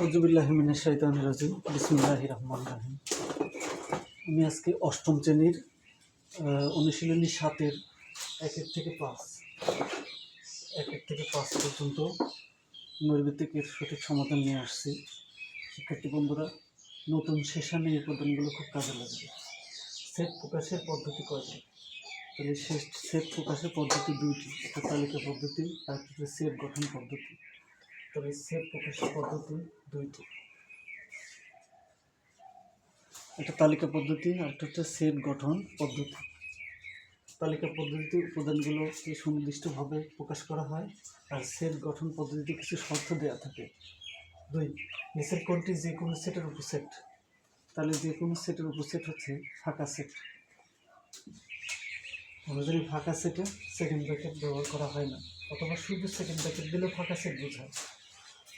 আউযুবিল্লাহি মিনাশ শাইতানির রাজিম বিসমিল্লাহির রহমানির রহিম। আমি আজকে অষ্টম শ্রেণীর অনুশীলনী 7-এর 1 থেকে 5 পর্যন্ত নৈর্ব্যক্তিকের সঠিক সমাধান নিয়ে আসছি। শিক্ষার্থী বন্ধুরা, নতুন সেশনে এই উপাদানগুলো খুব কাজে লাগবে। সেট প্রকাশের পদ্ধতি কয়টি? তাহলে সেট প্রকাশের পদ্ধতি দুইটি, একটা তালিকা পদ্ধতি আর একটা সেট গঠন পদ্ধতি। তবে সেট প্রকাশের পদ্ধতি দুইটি, একটা তালিকা পদ্ধতি আর একটা হচ্ছে সেট গঠন পদ্ধতি। তালিকা পদ্ধতিতে উপাদানগুলোকে সুনির্দিষ্টভাবে প্রকাশ করা হয়, আর সেট গঠন পদ্ধতিতে কিছু শর্ত দেওয়া থাকে। 2, নিচের কোনটি যে কোনো সেটের উপসেট? তাহলে যে কোনো সেটের উপসেট হচ্ছে ফাঁকা সেট। আমরা জানি ফাঁকা সেটে সেকেন্ড ব্র্যাকেট ব্যবহার করা হয় না, অথবা শুধু সেকেন্ড ব্র্যাকেট দিলেও ফাঁকা সেট বোঝায়।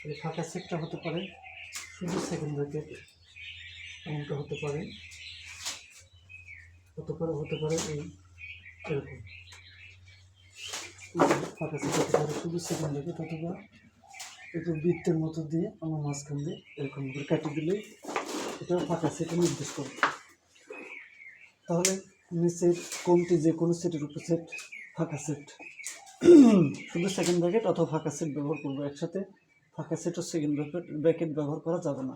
এই ফাঁকা সেটটা হতে পারে শুধু সেকেন্ড ব্র্যাকেট, এমনটা হতে পারে এই এরকম ফাঁকা সেট হতে পারে শুধু সেকেন্ড ব্র্যাকেট, অথবা একটু বৃত্তের মতো দিয়ে আমার মাঝখান দিয়ে এরকম করে কাটি দিলেই এটা ফাঁকা সেটে নির্দেশ করবে। তাহলে নিচের কোনটি যে কোনো সেটের উপসেট ফাঁকা সেট? শুধু সেকেন্ড ব্র্যাকেট অথবা ফাঁকা সেট ব্যবহার করবো একসাথে। ফাঁকা সেট ও সেকেন্ড ব্র্যাকেট ব্যবহার করা যাবে না।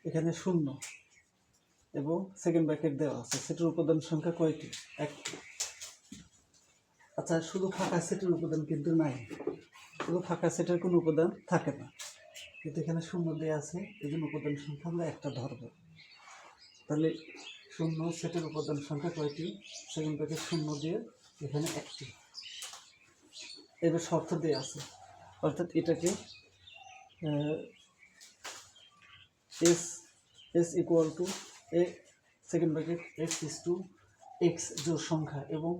এখানে শূন্য এবং সেকেন্ড ব্র্যাকেট দেওয়া আছে। সেটের উপাদান সংখ্যা কয়টি? 1টি। আচ্ছা, শুধু ফাঁকা সেটের উপাদান কিন্তু নাই, শুধু ফাঁকা সেটের কোনো উপাদান থাকে না, কিন্তু এখানে শূন্য দেওয়া আছে, এই জন্য উপাদান সংখ্যা আমরা একটা ধরব। তাহলে শূন্য সেটের উপাদান সংখ্যা কয়টি? সেকেন্ড ব্র্যাকেট শূন্য দিয়ে এখানে 1টি। এবার শর্ত দেওয়া আছে, অর্থাৎ এটাকে S equal to A second bracket x জোড় সংখ্যা এবং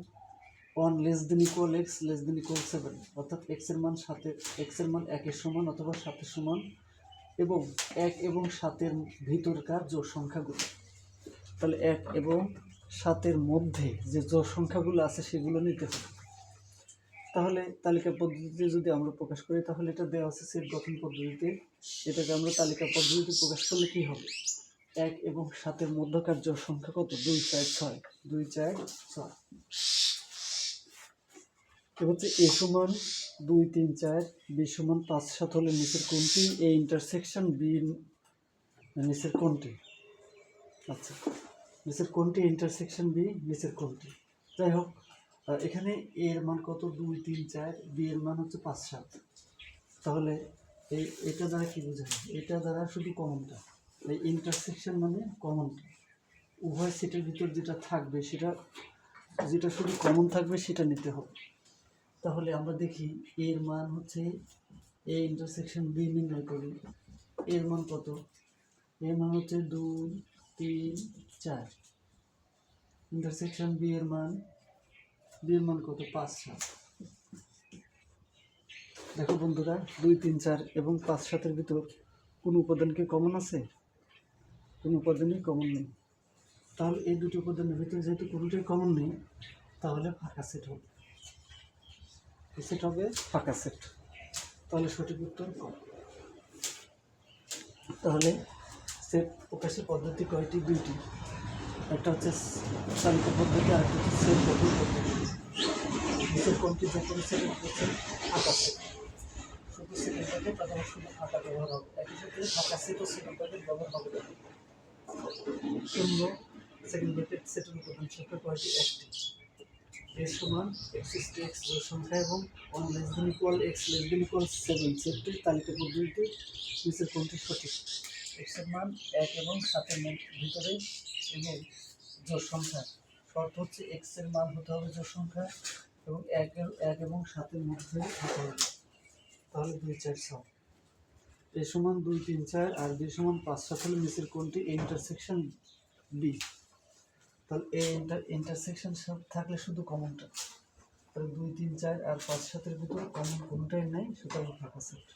1 less than equal x less than equal 7, অর্থাৎ x এর মান 1-এর সমান অথবা 7-এর সমান, এবং 1 এবং 7-এর ভিতরকার জোড় সংখ্যাগুলো। তাহলে 1 এবং 7-এর মধ্যে যে জোড় সংখ্যাগুলো আছে সেগুলো নিতে হবে। তাহলে তালিকা পদ্ধতিতে যদি আমরা প্রকাশ করি, তাহলে এটা দেওয়া আছে সেট গঠন পদ্ধতিতে। এটাকে আমরা তালিকা পদ্ধতিতে প্রকাশ করলে কি হবে? 1 এবং 7-এর মধ্যকার জোড় সংখ্যা কত? 2, 4, 6। 2, 4, 6। এবার হচ্ছে a সমান 2, 3, 4, b সমান 5, 7 হলে নিচের কোনটি a ইন্টারসেকশন b নিচের কোনটি? আচ্ছা, নিচের কোনটি ইন্টারসেকশন b নিচের কোনটি? যাই হোক, এখানে a এর মান কত? 2, 3, 4, b এর মান হচ্ছে 5, 7। তাহলে এটা দ্বারা কি বোঝায়? এটা দ্বারা শুধু কমনটা, এই ইন্টারসেকশন মানে কমনটা, উভয় সেটের ভিতর যেটা থাকবে যেটা শুধু কমন থাকবে সেটা নিতে হবে। তাহলে আমরা দেখি এর মান হচ্ছে এ ইন্টারসেকশন বি নির্ণয় করি। এর মান কত? এর মান হচ্ছে 2, 3, 4। ইন্টারসেকশন বি এর মান কত? 5, 7। দেখো বন্ধুরা, 2, 3, 4 এবং 5, 7-এর ভিতর কোন উপাদান কি কমন আছে? কোন উপাদানই কমন নেই। তাহলে এই দুটি উপাদানের ভিতরে যেহেতু কোনোটাই কমন নেই, তাহলে ফাঁকা সেট হবে। সেট হবে ফাঁকা সেট। তাহলে সঠিক উত্তর কম। তাহলে সেট প্রকাশের পদ্ধতি কয়টি? দুইটি, একটা হচ্ছে তালিকা পদ্ধতি আর একটা হচ্ছে সেট গঠন পদ্ধতি। নিচের কোনটি যে কোনো সেটের হচ্ছে ফাঁকা সেট? শুধু সেকেন্ড ব্র্যাকেট অথবা শুধু ফাঁকা ব্যবহার হবে। একই সাথে ফাঁকা সেট ও সেকেন্ড ব্র্যাকেট ব্যবহার হবে না। শূন্য সেকেন্ড ব্র্যাকেট সেটের উপাদান সংখ্যা কয়টি? 1টি। এর সমান x জোড় সংখ্যা এবং 1 less than equal x less than equal 7 সেটটির তালিকা পদ্ধতিতে নিচের কোনটি সঠিক? x এর মান 1 এবং 7-এর ভিতরে এবং জোড় সংখ্যা। শর্ত হচ্ছে x এর মান হতে হবে জোড় সংখ্যা এবং 1 এবং 7-এর মধ্যে হতে হবে। তাহলে 2, 4, 6। a সমান 2, 3, 4 আর b সমান 5, 7 হলে নিচের কোনটি a ইন্টারসেকশন b? তাহলে ইন্টারসেকশন থাকলে শুধু কমনটা, তাহলে 2, 3, 4 আর 5, 7-এর ভিতরে কমন কোনোটাই নাই, সুতরাং ফাঁকা সেট।